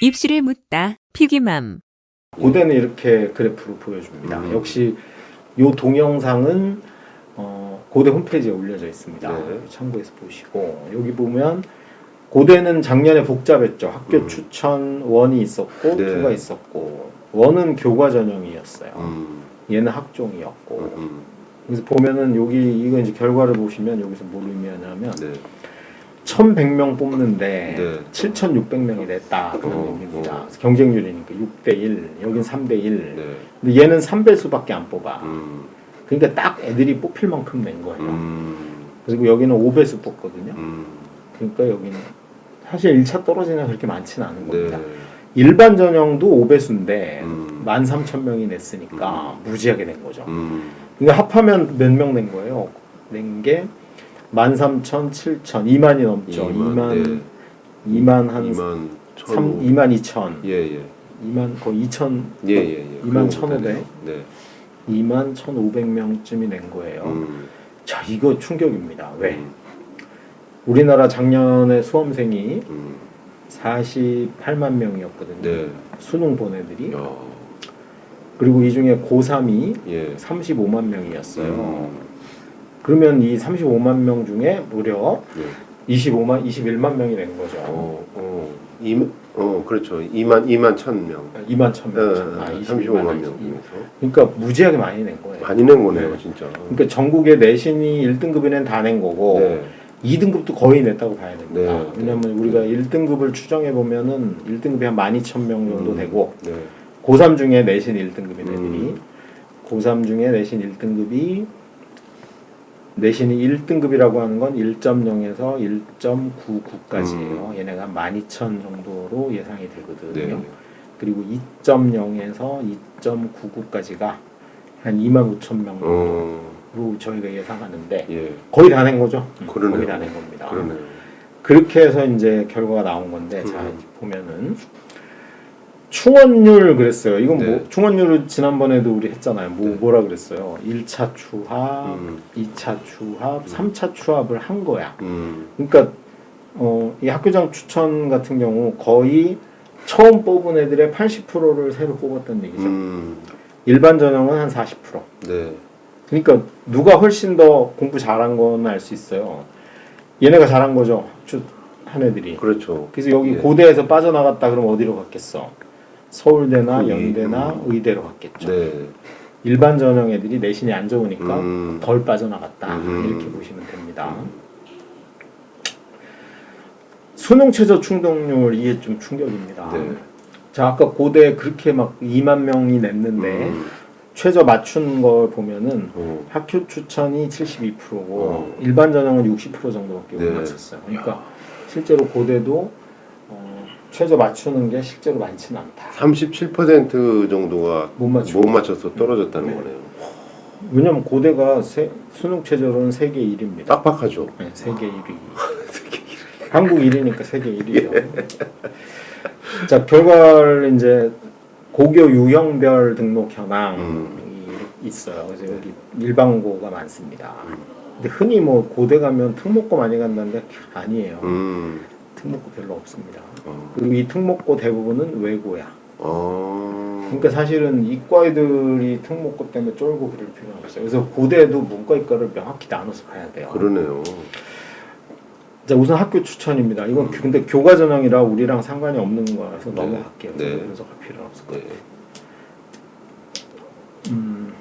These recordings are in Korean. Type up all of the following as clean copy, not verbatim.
입술을 묻다. 피기맘. 고대는 이렇게 그래프로 보여줍니다. 역시 이 동영상은 고대 홈페이지에 올려져 있습니다. 네. 참고해서 보시고, 여기 보면 고대는 작년에 복잡했죠. 학교 추천 1이 있었고 네. 2가 있었고, 1은 교과 전형이었어요. 얘는 학종이었고. 그래서 보면은 여기 이거 이제 결과를 보시면 여기서 뭘 의미하냐면 네. 1100명 뽑는데 네. 7600명이 냈다 그런 얘기입니다. 그래서 경쟁률이니까 6대1, 여긴 3대1. 네. 근데 얘는 3배수밖에 안 뽑아. 그러니까 딱 애들이 뽑힐 만큼 낸 거예요. 그리고 여기는 5배수 뽑거든요. 그러니까 여기는 사실 1차 떨어지는 그렇게 많지는 않은 겁니다. 네. 일반 전형도 5배수인데 13,000명이 냈으니까 무지하게 낸 거죠. 그러니까 합하면 몇 명 낸 거예요? 낸 게 13,000, 7,000, 2만이 넘죠. 2만 한 2만 2천. 예. 2만 거의 2천. 예. 2만 1,500. 네. 2만 1,500명쯤이 낸 거예요. 자, 이거 충격입니다. 왜? 우리나라 작년에 수험생이 48만 명이었거든요. 네. 수능 본 애들이. 야. 그리고 이 중에 고3이 예. 35만 명이었어요. 그러면 이 35만 명 중에 무려 네. 21만 명이 낸 거죠. 그렇죠. 2만 1,000명. 2만 1,000명. 35만 명 중에서. 그러니까 무지하게 많이 낸 거예요. 많이 낸 거네요, 네. 진짜. 그러니까 전국의 내신이 1등급에는 다 낸 거고, 네. 2등급도 거의 냈다고 봐야 됩니다. 네. 왜냐하면 우리가 1등급을 추정해 보면은 1등급이 한 12,000명 정도 되고, 네. 고3 중에 내신 1등급인 애들이, 고3 중에 내신 1등급이, 내신이 1등급이라고 하는 건 1.0에서 1.99까지예요. 얘네가 12,000 정도로 예상이 되거든요. 네. 그리고 2.0에서 2.99까지가 한 25,000명으로 저희가 예상하는데 예. 거의 다 낸 거죠. 그러네요. 거의 다 낸 겁니다. 그러네요. 그렇게 해서 이제 결과가 나온 건데, 자 이제 보면은 충원율 그랬어요. 이건 네. 뭐 충원율을 지난번에도 우리 했잖아요. 네. 뭐라 그랬어요? 1차 추합, 2차 추합, 3차 추합을 한 거야. 그러니까 이 학교장 추천 같은 경우 거의 처음 뽑은 애들의 80%를 새로 뽑았다는 얘기죠. 일반 전형은 한 40%. 네. 그러니까 누가 훨씬 더 공부 잘한 건 알 수 있어요. 얘네가 잘한 거죠. 한 애들이. 그렇죠. 그래서 여기 예. 고대에서 빠져나갔다 그러면 어디로 갔겠어? 서울대나 연대나 의대로 갔겠죠. 네. 일반 전형 애들이 내신이 안 좋으니까 덜 빠져나갔다. 이렇게 보시면 됩니다. 수능 최저 충족률 이게 좀 충격입니다. 네. 자, 아까 고대 그렇게 막 2만 명이 냈는데 최저 맞춘 걸 보면은 학교 추천이 72%고 일반 전형은 60% 정도밖에 못 네. 맞췄어요. 그러니까 실제로 고대도 최저 맞추는 게 실제로 많지는 않다. 37% 정도가 못 맞춰서 떨어졌다는 네. 거네요. 왜냐면 고대가 수능 최저로는 세계 1위입니다. 빡빡하죠. 네, 세계 1위. 한국 1위니까 세계 1위요. 자, 결과를 이제 고교 유형별 등록 현황이 있어요. 그래서 여기 일반고가 많습니다. 근데 흔히 뭐 고대 가면 특목고 많이 간다는데 아니에요. 특목고 별로 없습니다. 그리고 이 특목고 대부분은 외고야. 그러니까 사실은 이과 애들이 특목고 때문에 쫄고 그럴 필요는 없어요. 그래서 고대도 문과 이과를 명확히 나눠서 가야 돼요. 그러네요. 자, 우선 학교 추천입니다. 이건 근데 교과 전형이라 우리랑 상관이 없는 거라서 네. 넘어갈게요. 네. 분석할 필요는 없을 것 네. 같아요.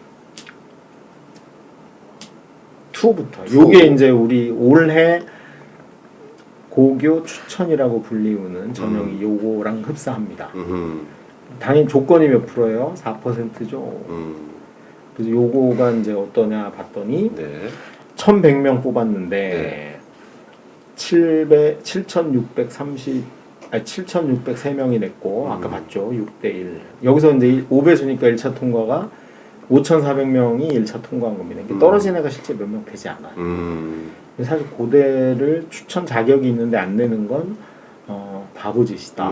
투부터. 요게 이제 우리 올해 고교 추천이라고 불리우는 전형이 요거랑 흡사합니다. 당연히 조건이 몇 프로예요? 4%죠. 그래서 요거가 이제 어떠냐 봤더니 네. 1,100명 뽑았는데 네. 7,603명이 냈고 아까 봤죠? 6대1. 여기서 이제 5배수니까 1차 통과가 5,400명이 1차 통과한 겁니다. 이게 떨어진 애가 실제 몇 명 되지 않아요. 사실 고대를 추천 자격이 있는데 안 내는 건 바보짓이다.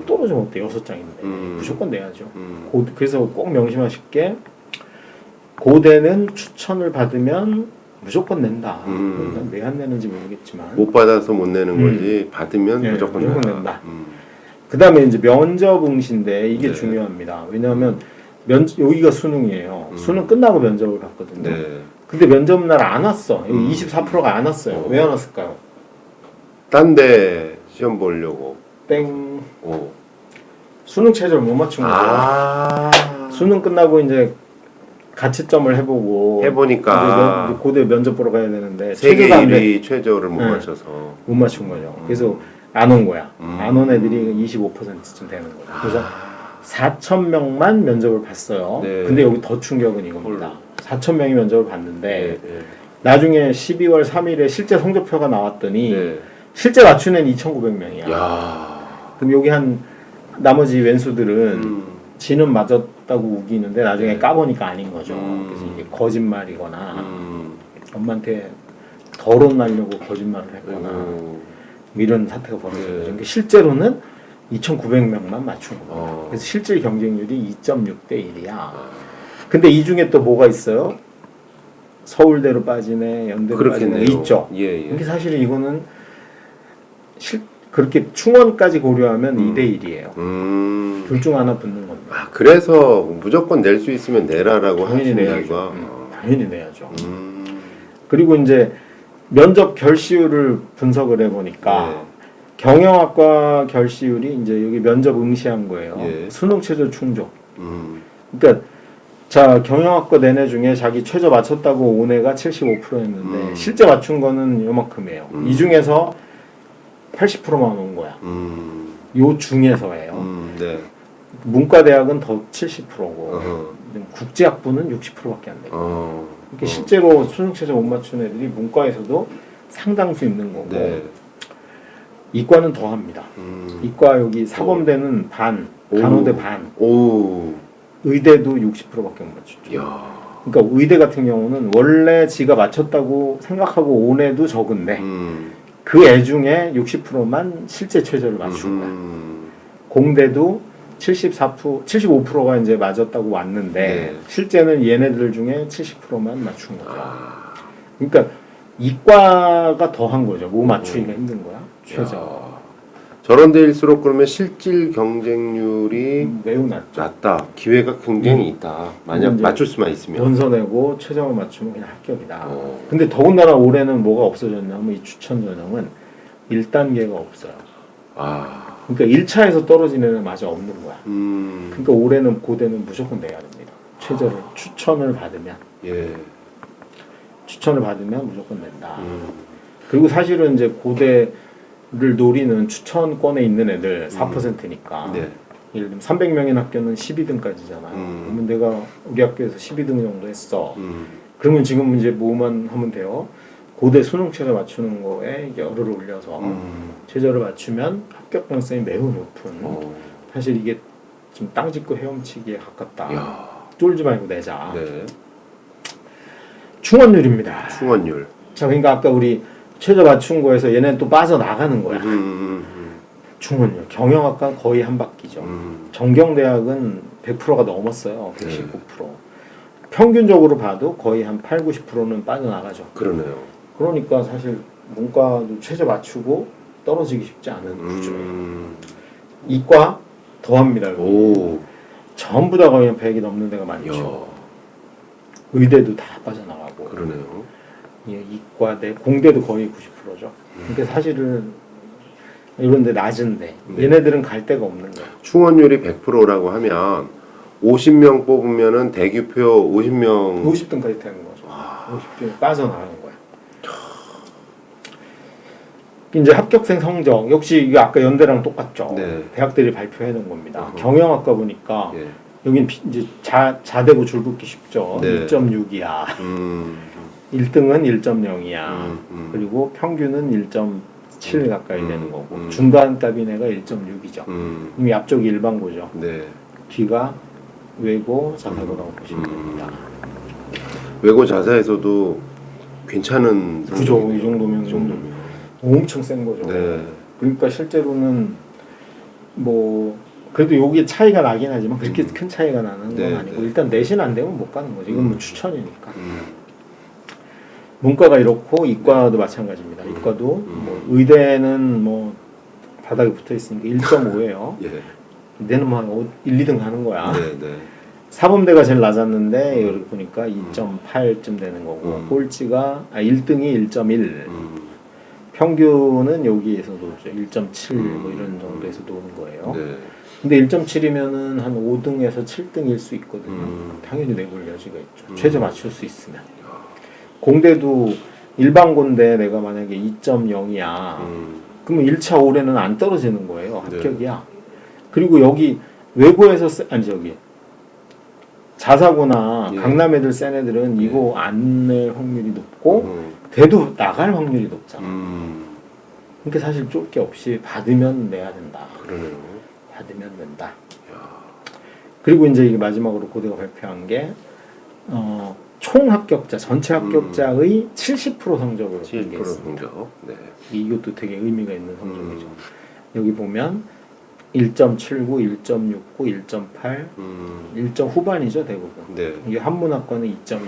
떨어지면 어때? 6장인데 무조건 내야죠. 그래서 꼭 명심하실 게 고대는 추천을 받으면 무조건 낸다. 왜 안 내는지 모르겠지만 못 받아서 못 내는 거지 받으면 네, 무조건 낸다. 그다음에 이제 면접 응시인데 이게 네. 중요합니다. 왜냐하면 여기가 수능이에요. 수능 끝나고 면접을 봤거든요. 네. 근데 면접 날 안 왔어. 24%가 안 왔어요. 왜 안 왔을까요? 딴 데 시험 보려고. 땡. 오. 수능 최저를 못 맞춘 거예요. 아. 수능 끝나고 이제 가채점을 해보고 해보니까 이제 고대 면접 보러 가야 되는데 세계 최저가 안 돼. 1위 최저를 못 네. 맞춰서. 못 맞춘 거죠. 그래서 안 온 거야. 안 온 애들이 25%쯤 되는 거죠. 그래서 4,000명만 면접을 봤어요. 네. 근데 여기 더 충격은 이겁니다. 4,000명이 면접을 봤는데 네. 나중에 12월 3일에 실제 성적표가 나왔더니 네. 실제 맞춘 애는 2,900명이야. 야. 그럼 여기 한 나머지 왼수들은 지는 맞았다고 우기는데 나중에 네. 까보니까 아닌 거죠. 그래서 이게 거짓말이거나 음. 엄마한테 덜어 날려고 거짓말을 했거나 뭐 이런 사태가 벌어진 네. 거죠. 그러니까 실제로는 2,900명만 맞춘 거예요. 어. 그래서 실질 경쟁률이 2.6대 1이야. 근데 이 중에 또 뭐가 있어요? 서울대로 빠지네, 연대로 빠지네 있죠. 예, 예. 그러니까 사실은 이거는 그렇게 충원까지 고려하면 2대 1이에요. 둘 중 하나 붙는 겁니다. 아, 그래서 무조건 낼 수 있으면 내라라고 당연히 하시는 내야죠. 이유가. 당연히 내야죠. 그리고 이제 면접 결시율을 분석을 해보니까 네. 경영학과 결시율이 이제 여기 면접 응시한 거예요. 예. 수능 최저 충족. 음. 그러니까 자 경영학과 내내 중에 자기 최저 맞췄다고 온 애가 75%였는데 실제 맞춘 거는 요만큼이에요. 이 중에서 80%만 온 거야. 요 중에서예요. 네. 문과대학은 더 70%고 어허. 국제학부는 60%밖에 안 돼요. 어. 그러니까 실제로 수능 최저 못 맞춘 애들이 문과에서도 상당수 있는 거고 네. 이과는 더 합니다. 이과 여기 사범대는 반, 간호대 오. 반, 오. 의대도 60%밖에 못 맞췄죠. 야. 그러니까 의대 같은 경우는 원래 지가 맞췄다고 생각하고 온 애도 적은데 그 애 중에 60%만 실제 최저를 맞춘 거야. 공대도 75%가 이제 맞았다고 왔는데 네. 실제는 얘네들 중에 70%만 맞춘 거죠. 그러니까 이과가 더 한 거죠. 뭐 맞추기가 힘든 거야. 최저. 저런 데일수록 그러면 실질 경쟁률이 매우 낮죠. 낮다. 기회가 굉장히 있다. 만약 이제 맞출 수만 있으면. 원서 내고 최저만 맞추면 그냥 합격이다. 어. 근데 더군다나 올해는 뭐가 없어졌냐면 이 추천 전형은 1단계가 없어요. 아. 그러니까 1차에서 떨어진 애는 마저 없는 거야. 음. 그러니까 올해는 고대는 무조건 내야 됩니다. 최저를 추천을 받으면 예. 추천을 받으면 무조건 낸다. 그리고 사실은 이제 고대를 노리는 추천권에 있는 애들 4%니까 네. 예를 들면 300명인 학교는 12등까지잖아요. 그러면 내가 우리 학교에서 12등 정도 했어. 그러면 지금 이제 뭐만 하면 돼요? 고대 수능 최저 맞추는 거에 열을 올려서 최저를 맞추면 합격 가능성이 매우 높은 사실 이게 좀 땅 짚고 헤엄치기에 가깝다. 야. 쫄지 말고 내자. 네. 충원율입니다. 충원율. 자, 그러니까 아까 우리 최저 맞춘 거에서 얘는 또 빠져나가는 거야. 충원율. 경영학과는 거의 한 바퀴죠. 정경대학은 100%가 넘었어요. 119%. 평균적으로 봐도 거의 한 8, 90%는 빠져나가죠. 그러네요. 그러니까 사실 문과도 최저 맞추고 떨어지기 쉽지 않은 구조예요. 이과 더합니다. 오. 전부 다 거의 100이 넘는 데가 많죠. 야. 의대도 다 빠져나가고. 그러네요. 예, 이과대, 공대도 거의 90%죠. 그러니까 사실은 이런 데 낮은데 네. 얘네들은 갈 데가 없는 거예요. 충원율이 100%라고 하면 50명 뽑으면은 대규표 50명 50등까지 되는 거죠. 50등이 빠져나가는 거야. 이제 합격생 성적 역시 이게 아까 연대랑 똑같죠. 네. 대학들이 발표해 놓은 겁니다. 경영학과 보니까 예. 여긴 이제 자대고 줄긋기 쉽죠. 네. 2.6이야. 1등은 1.0이야. 그리고 평균은 1.7 가까이 되는 거고 중간값인 애가 1.6이죠. 이미 앞쪽이 일반고죠. 네. 뒤가 외고 자사고라고 보시면 됩니다. 외고 자사에서도 괜찮은 그죠. 성적이네요. 이 정도면 엄청 센 거죠. 네. 그러니까 실제로는 뭐 그래도 여기에 차이가 나긴 하지만 그렇게 큰 차이가 나는 네, 건 아니고 네. 일단 내신 안 되면 못 가는 거죠. 이건 뭐 추천이니까. 문과가 이렇고 이과도 마찬가지입니다. 이과도 뭐 의대는 뭐 바닥에 붙어 있으니까 1.5예요. 예. 내는 뭐 한 1, 2등 가는 거야. 네, 네. 사범대가 제일 낮았는데 여기 보니까 2.8쯤 되는 거고 꼴찌가 1등이 1.1 평균은 여기에서도 1.7 뭐 이런 정도에서 노는 거예요. 네. 근데 1.7이면은 한 5등에서 7등일 수 있거든요. 당연히 내볼 여지가 있죠. 최저 맞출 수 있으면. 공대도 일반고인데 내가 만약에 2.0이야. 그러면 1차 올해는 안 떨어지는 거예요. 합격이야. 그리고 여기 외고에서 아니 저기 자사고나 예. 강남 애들 센 애들은 이거 안 낼 확률이 높고 돼도 나갈 확률이 높잖아. 그러니까 사실 쫄 게 없이 받으면 내야 된다. 그러네요. 받으면 된다. 그리고 이제 이게 마지막으로 고대가 발표한 게 총 합격자, 전체 합격자의 70% 성적을 7% 공개했습니다. 성적. 네. 이것도 되게 의미가 있는 성적이죠. 여기 보면 1.79, 1.69, 1.8, 1점 후반이죠 대부분. 네. 이게 한문학과는 2.24.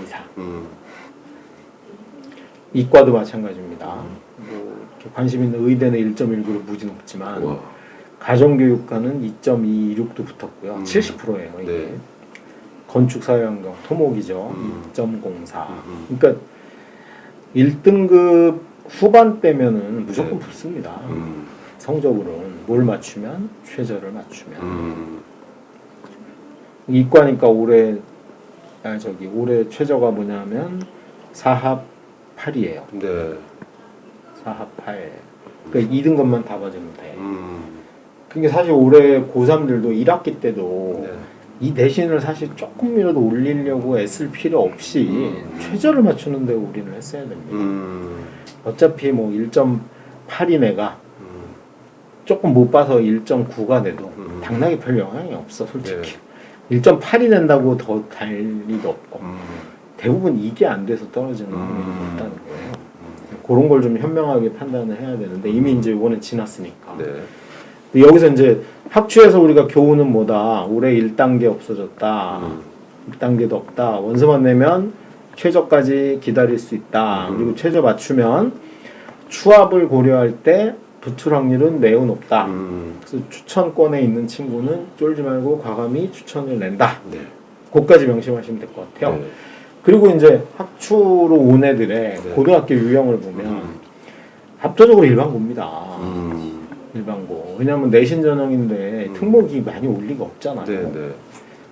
이과도 마찬가지입니다. 뭐 이렇게 관심 있는 의대는 1.19로 무지 높지만 와. 가정교육과는 2.26도 붙었고요. 70%예요. 이게. 네. 건축사회환경, 토목이죠. 2.04. 그러니까 1등급 후반대면은 무조건 네. 붙습니다. 성적으로는 뭘 맞추면 최저를 맞추면. 이과니까 올해 최저가 뭐냐면 4합 8이에요. 네. 4합 8. 그러니까 2등급만 다 받으면 돼. 그러니까 사실 올해 고3들도 1학기 때도 네. 이 내신을 사실 조금이라도 올리려고 애쓸 필요 없이 최저를 맞추는 데 우리는 했어야 됩니다. 어차피 뭐 1.8인 애가 조금 못 봐서 1.9가 돼도 당락에 별 영향이 없어 솔직히. 1.8이 된다고 더 달 리도 없고 대부분 이게 안 돼서 떨어지는 확률이 높다는 거예요. 그런 걸 좀 현명하게 판단을 해야 되는데 이미 이제 이번에 지났으니까. 네. 근데 여기서 이제 학추에서 우리가 교훈은 뭐다. 올해 1단계 없어졌다. 1단계도 없다. 원서만 내면 최저까지 기다릴 수 있다. 그리고 최저 맞추면 추합을 고려할 때 붙을 확률은 매우 높다. 그래서 추천권에 있는 친구는 쫄지 말고 과감히 추천을 낸다. 네. 그것까지 명심하시면 될 것 같아요. 네. 그리고 이제 학추로 온 애들의 고등학교 유형을 보면 압도적으로 일반고입니다. 일반고. 왜냐하면 내신 전형인데 특목이 많이 올 리가 없잖아요. 네, 네.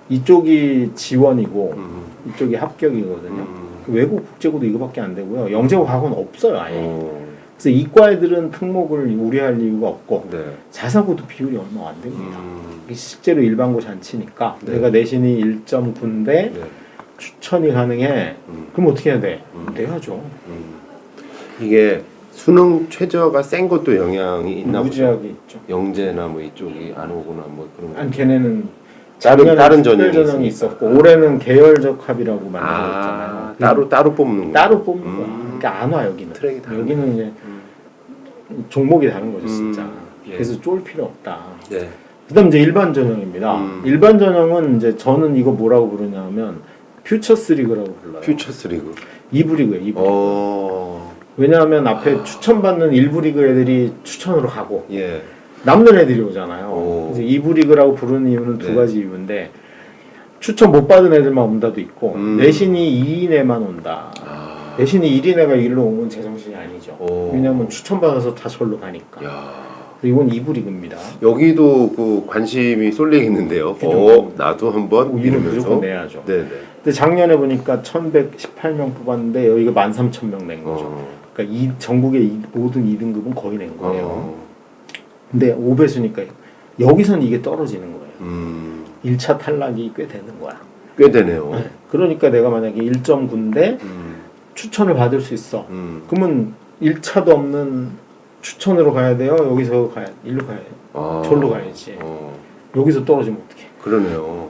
이쪽이 지원이고 이쪽이 합격이거든요. 외국 국제고도 이거밖에 안 되고요. 영재고 과거는 없어요 아예. 그래서 이과 애들은 특목을 우려할 이유가 없고 네. 자사고도 비율이 얼마 안 됩니다. 이게 실제로 일반고 잔치니까 네. 내가 내신이 1.9인데 네. 추천이 가능해. 그럼 어떻게 해야 돼? 내야죠. 이게 수능 최저가 센 것도 영향이 있나 보죠. 무지하게 있죠. 영재나 뭐 이쪽이 안 오거나 뭐 그런 거. 아니 걔네는 다른 전형이 전형이 있었고 올해는 계열적 합이라고 만들어졌잖아요. 따로 뽑는 거. 따로 뽑는 거야. 그러니까 안 와 여기는. 트랙이 다른 여기는 이제 종목이 다른 거죠 진짜. 예. 그래서 쫄 필요 없다. 네. 그다음 이제 일반 전형입니다. 일반 전형은 이제 저는 이거 뭐라고 부르냐면 퓨처스 리그라고 불러요. 퓨처스 리그. 2부 리그예요. 2부. 왜냐하면 앞에 추천받는 1부 리그 애들이 추천으로 가고 예. 남는 애들이 오잖아요. 그래서 2부 리그라고 부르는 이유는 두 가지 이유인데 추천 못 받은 애들만 온다도 있고 내신이 2인 애만 온다. 내신이 1인 애가 일로 온 건 제정신이 아니죠. 왜냐하면 추천받아서 다 절로 가니까. 이건 2부 리그입니다. 여기도 그 관심이 쏠리겠는데요. 나도 한번 우리는 이러면서. 무조건 내야죠. 네네. 근데 작년에 보니까 1118명 뽑았는데 여기가 13,000명 낸 거죠. 그러니까 이 전국의 모든 2등급은 거의 낸 거예요. 근데 5배수니까 여기선 이게 떨어지는 거예요. 1차 탈락이 꽤 되는 거야. 꽤 되네요. 네. 그러니까 내가 만약에 1.9인데 추천을 받을 수 있어. 그러면 1차도 없는 추천으로 가야 돼요. 여기서 일로 가야 돼요. 절로 가야지. 여기서 떨어지면 어떡해. 그러네요.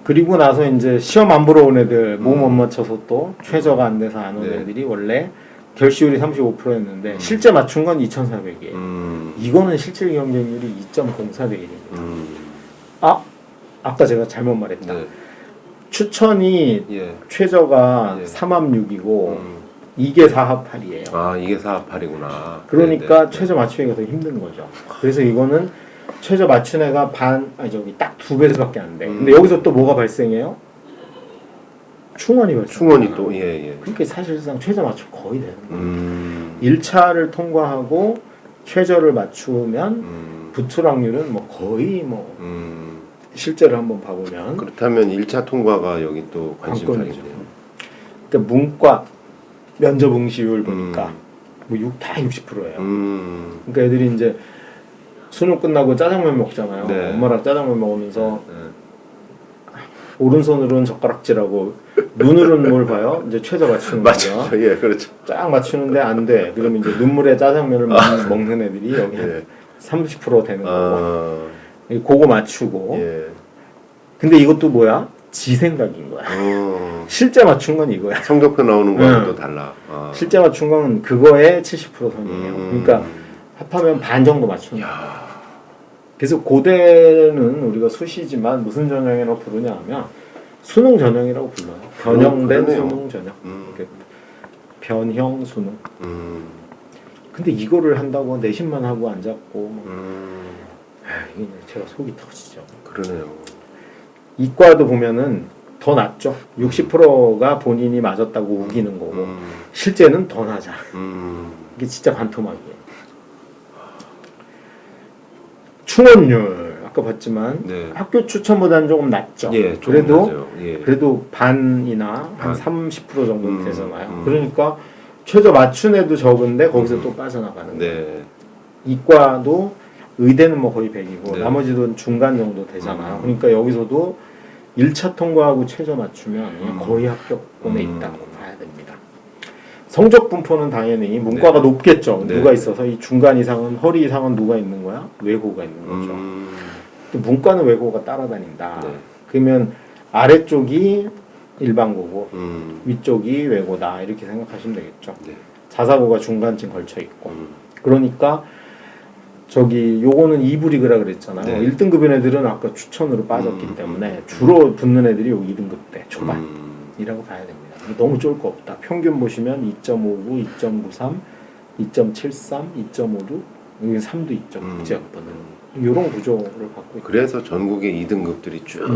그리고 나서 이제 시험 안 보러 온 애들 몸 못 맞춰서 또 최저가 안 돼서 안 온 네. 애들이 원래 결시율이 35%였는데 실제 맞춘 건 2,400이에요. 이거는 실질 경쟁률이 2.04 대 1입니다. 아까 제가 잘못 말했다. 네. 추천이 예. 최저가 예. 3합 6이고 이게 4합8이에요. 아 이게 4합8이구나. 그러니까 최저 맞추기가 더 힘든 거죠. 그래서 이거는 최저 맞춘 애가 딱 2배수밖에 안 돼. 근데 여기서 또 뭐가 발생해요? 충원이 발생. 충원이 또 예. 그러니까 사실상 최저 맞추 거의 되는 거예요. 1차를 통과하고 최저를 맞추면 부출 확률은 뭐 거의 뭐 실제로 한번 봐보면 그렇다면 1차 통과가 여기 또 관건이죠. 관심사겠네요. 그러니까 문과 면접 응시율 보니까 뭐 다 60%예요. 그러니까 애들이 이제 수능 끝나고 짜장면 먹잖아요. 네. 엄마랑 짜장면 먹으면서 오른손으로는 젓가락질하고 눈으로는 뭘 봐요? 이제 최저 맞추는 거죠. 맞죠. 예, 그렇죠. 쫙 맞추는데 안 돼. 그러면 이제 눈물에 짜장면을 먹는 애들이 여기 예. 30% 되는 거고. 그거 맞추고. 예. 근데 이것도 뭐야? 지 생각인 거야. 실제 맞춘 건 이거야. 성적표 나오는 거랑 또 달라. 실제 맞춘 건 그거에 70% 선이에요. 그러니까 합하면 반 정도 맞추는 거야. 그래서 고대는 우리가 수시지만 무슨 전형이라고 부르냐 하면 수능 전형이라고 불러요. 변형된 수능 전형. 변형 수능. 근데 이거를 한다고 내신만 하고 앉았고 이게 제가 속이 터지죠. 그러네요. 이과도 보면은 더 낮죠. 60%가 본인이 맞았다고 우기는 거고 실제는 더 낮아. 이게 진짜 반토막이에요. 충원율 아까 봤지만 네. 학교 추천보다는 조금 낮죠. 예, 그래도 반이나 한 30% 정도 되잖아요. 그러니까 최저 맞춘 애도 적은데 거기서 또 빠져나가는 거예요. 이과도 의대는 뭐 거의 100이고 나머지도 중간 정도 되잖아요. 그러니까 여기서도 1차 통과하고 최저 맞추면 거의 합격권에 있다고 봐야 됩니다. 성적 분포는 당연히 문과가 높겠죠. 누가 있어서 이 중간 이상은 허리 이상은 누가 있는 거야? 외고가 있는 거죠. 또 문과는 외고가 따라다닌다. 그러면 아래쪽이 일반고고 위쪽이 외고다 이렇게 생각하시면 되겠죠. 자사고가 중간쯤 걸쳐 있고. 그러니까 요거는 2부 리그라 그랬잖아요. 1등급인 애들은 아까 추천으로 빠졌기 때문에 주로 붙는 애들이 요 2등급 때 초반이라고 봐야 됩니다. 너무 쫄 거 없다. 평균 보시면 2.59, 2.93, 2.73, 2.56, 여기 3도 있죠. 국제학번은 이런 구조를 갖고 있고. 그래서 전국의 2등급들이 쭉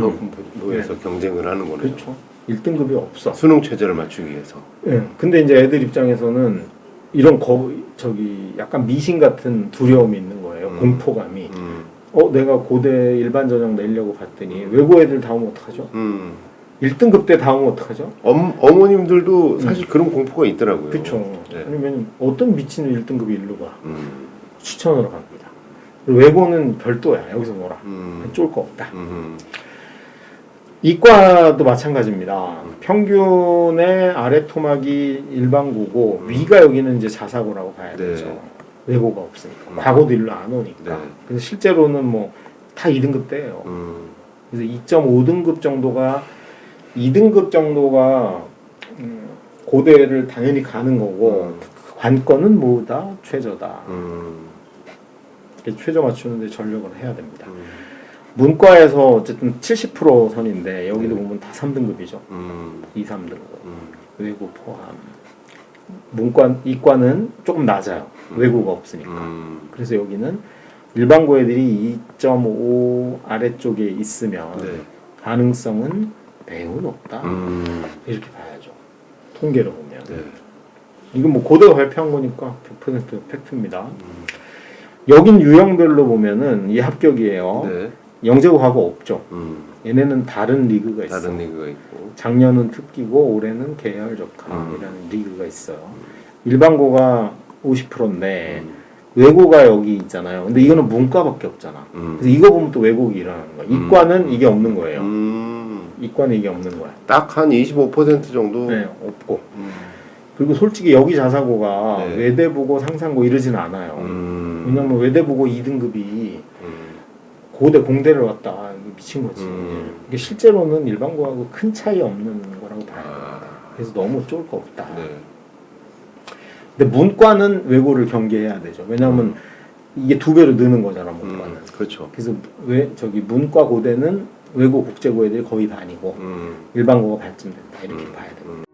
모여서 경쟁을 하는 거네요. 그렇죠. 1등급이 없어. 수능 최저를 맞추기 위해서. 근데 이제 애들 입장에서는 이런 약간 미신 같은 두려움이 있는 거예요. 공포감이. 내가 고대 일반 전형 내려고 봤더니 외고 애들 다 오면 어떡하죠? 1등급 때 다 오면 어떡하죠? 어머님들도 사실 그런 공포가 있더라고요. 그렇죠. 아니면 어떤 미친놈 1등급이 일로 가. 추천으로 갑니다. 외고는 별도야. 여기서 놀아. 쫄 거 없다. 이과도 마찬가지입니다. 평균의 아래 토막이 일반고고 위가 여기는 이제 자사고라고 봐야 되죠. 외고가 없으니까. 과고도 일로 안 오니까. 그래서 실제로는 뭐 다 2등급 때예요. 그래서 2.5등급 정도가 2등급 정도가 고대를 당연히 가는 거고 관건은 뭐다? 최저다. 최저 맞추는데 전력을 해야 됩니다. 문과에서 어쨌든 70% 선인데 여기도 보면 다 3등급이죠. 2, 3등급. 외고 포함. 이과는 조금 낮아요. 외고가 없으니까. 그래서 여기는 일반고 애들이 2.5 아래쪽에 있으면 가능성은 매우 높다. 이렇게 봐야죠. 통계로 보면. 이건 뭐 고대가 발표한 거니까 100% 팩트입니다. 여긴 유형별로 보면은 이 합격이에요. 영재고 과거 없죠. 얘네는 다른 리그가 있어요. 다른 리그가 있고. 작년은 특기고 올해는 계열 적합이라는 리그가 있어요. 일반고가 50%인데 외고가 여기 있잖아요. 근데 이거는 문과밖에 없잖아. 그래서 이거 보면 또 왜곡이 일어나는 거야. 이과는 이게 없는 거예요. 이과는 이게 없는 거야. 딱 한 25% 정도? 네, 없고. 그리고 솔직히 여기 자사고가 외대보고 상상고 이러진 않아요. 왜냐면 외대보고 2등급이 고대 공대를 왔다. 미친 거지. 이게 실제로는 일반고하고 큰 차이 없는 거라고 봐야 됩니다. 그래서 너무 쫄 거 없다. 근데 문과는 외고를 경계해야 되죠. 왜냐하면 이게 2배로 느는 거잖아, 문과는. 그렇죠. 그래서 문과 고대는 외고 국제고 애들이 거의 반이고 일반고가 반쯤 된다. 이렇게 봐야 됩니다.